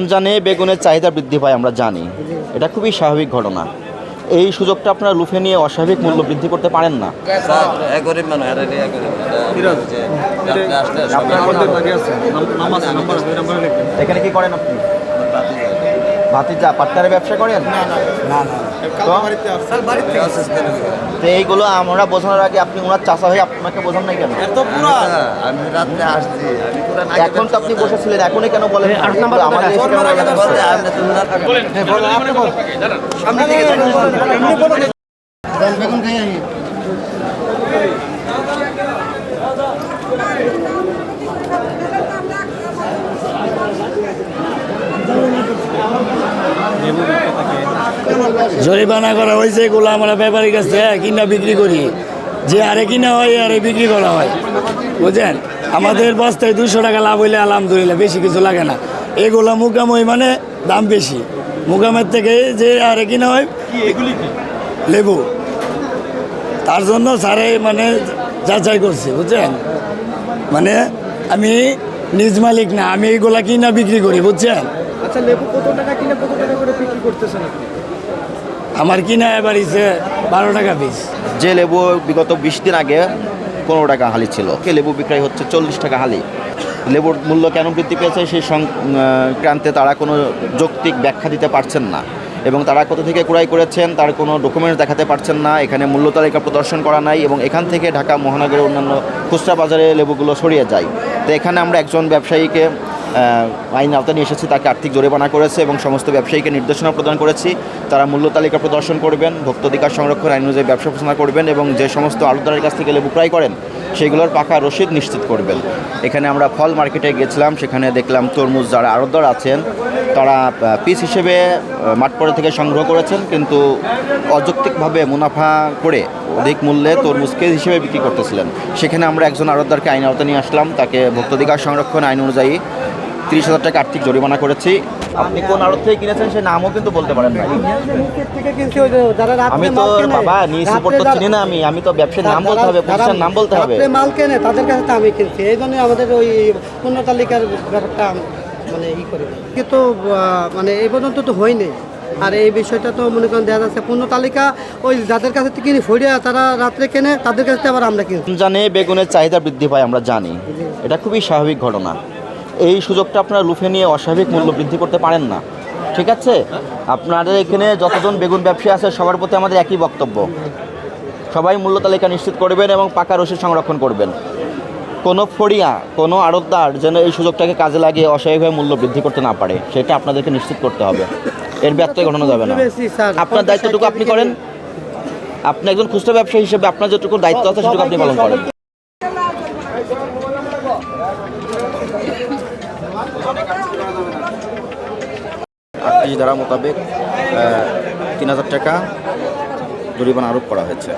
রমজানে বেগুনের চাহিদা বৃদ্ধি পায় আমরা জানি, এটা খুবই স্বাভাবিক ঘটনা। এই সুযোগটা আপনারা লুফে নিয়ে অস্বাভাবিক মূল্য বৃদ্ধি করতে পারেন না। এখানে কি করেন আপনি? ভাতিজা পাট্টারে ব্যবসা করেন? না। তো এইগুলো আমরা বোঝানোর আগে আপনি ওনার চাচা হয়ে আপনাকে বোঝান নাই কেন? আমি রাত্রে আসছি, এখন তো আপনি বসেছিলেন, এখনই কেন বলেন? বেগুন খাই আমি। জরিমানা করা হয়েছে, এগুলো আমরা ব্যাপারীর কাছে কিনা বিক্রি করি, যে আরে কিনা হয় আরে বিক্রি করা হয়, বুঝলেন? আমাদের বস্তায় 200 টাকা লাভ হইলে আলহামদুলিল্লাহ, বেশি কিছু লাগে না। এগুলো মুকাম হয় মানে দাম বেশি, মুকামের থেকে যে আরে কিনা হয় লেবু, তার জন্য স্যারে মানে যাচাই করছে, বুঝছেন? মানে আমি নিজ মালিক না, আমি এইগুলা কিনা বিক্রি করি, বুঝছেন? আচ্ছা, লেবু কত টাকা কিনে কত টাকা করে বিক্রি করতেছেন আপনি? আমার কিনা এবার 12 টাকা পিস। যে লেবু বিগত 20 দিন আগে 15 টাকা হালি ছিল, লেবু বিক্রয় হচ্ছে 40 টাকা হালি। লেবুর মূল্য কেন বৃদ্ধি পেয়েছে সেই সংক্রান্তে তারা কোনো যৌক্তিক ব্যাখ্যা দিতে পারছেন না, এবং তারা কোথা থেকে ক্রয় করেছেন তার কোনো ডকুমেন্টস দেখাতে পারছেন না। এখানে মূল্য তালিকা প্রদর্শন করা নাই, এবং এখান থেকে ঢাকা মহানগরের অন্যান্য খুচরা বাজারে লেবুগুলো ছড়িয়ে যায়। তো এখানে আমরা একজন ব্যবসায়ীকে আইন আওতায় নিয়ে এসেছি, তাকে আর্থিক জরিমানা করেছে এবং সমস্ত ব্যবসায়ীকে নির্দেশনা প্রদান করেছি তারা মূল্য তালিকা প্রদর্শন করবেন, ভোক্তাধিকার সংরক্ষণ আইন অনুযায়ী ব্যবসা পরিচালনা করবেন, এবং যে সমস্ত আড়তদারের কাছ থেকে লেবু ক্রয় করেন সেগুলোর পাকা রসিদ নিশ্চিত করবেন। এখানে আমরা ফল মার্কেটে গেছিলাম, সেখানে দেখলাম তরমুজ যারা আড়তদার আছেন তারা পিস হিসেবে মাঠপড়া থেকে সংগ্রহ করেছেন, কিন্তু অযৌক্তিকভাবে মুনাফা করে অধিক মূল্যে তরমুজ কেজি হিসেবে বিক্রি করতেছিলেন। সেখানে আমরা একজন আড়তদারকে আইন আওতায় নিয়ে আসলাম, তাকে ভোক্তাধিকার সংরক্ষণ আইন অনুযায়ী 30,000 টাকা আর্থিক জরিমানা করেছি। আপনি কোন আড়ত থেকে কিনেছেন সে নামও কিন্তু বলতে পারেন না। আমি তো বাবা নিউজ রিপোর্ট তো চিনি না, আমি তো ব্যবসার নাম বলতে হবে, প্রতিষ্ঠানের নাম বলতে হবে। মাল কেনে তাদের কাছে তো আমি কিনছি, এই জন্য আমাদের ওই পণ্য তালিকার ব্যাপারটা মানে ই করে, কিন্তু মানে এই পর্যন্ত তো হয়নি। আর এই বিষয়টা তো মনে করেন দেখা যাচ্ছে পণ্য তালিকা ওই যাদের কাছে কিনি ফড়িয়া তারা রাত্রে কেনে, তাদের কাছে আবার আমরা কিনি। রমজানে বেগুনের চাহিদা বৃদ্ধি পায় আমরা জানি, এটা খুবই স্বাভাবিক ঘটনা। এই সুযোগটা আপনারা লুফে নিয়ে অস্বাভাবিক মূল্য বৃদ্ধি করতে পারেন না, ঠিক আছে? আপনাদের এখানে যতজন বেগুন ব্যবসায়ী আছে সবার প্রতি আমাদের একই বক্তব্য, সবাই মূল্য তালিকা নিশ্চিত করবেন এবং পাকা রসিদ সংরক্ষণ করবেন। কোনো ফড়িয়া কোনো আড়তদার যেন এই সুযোগটাকে কাজে লাগিয়ে অস্বাভাবিকভাবে মূল্য বৃদ্ধি করতে না পারে, সেটা আপনাদেরকে নিশ্চিত করতে হবে। এর ব্যত্যয় ঘটানো যাবে না। আপনার দায়িত্বটুকু আপনি করেন, আপনি একজন খুচরা ব্যবসায়ী হিসেবে আপনার যেটুকু দায়িত্ব আছে সেটুকু আপনি পালন করেন। ধারা মোতাবেক 3,000 টাকা জরিমানা আরোপ করা হয়েছে।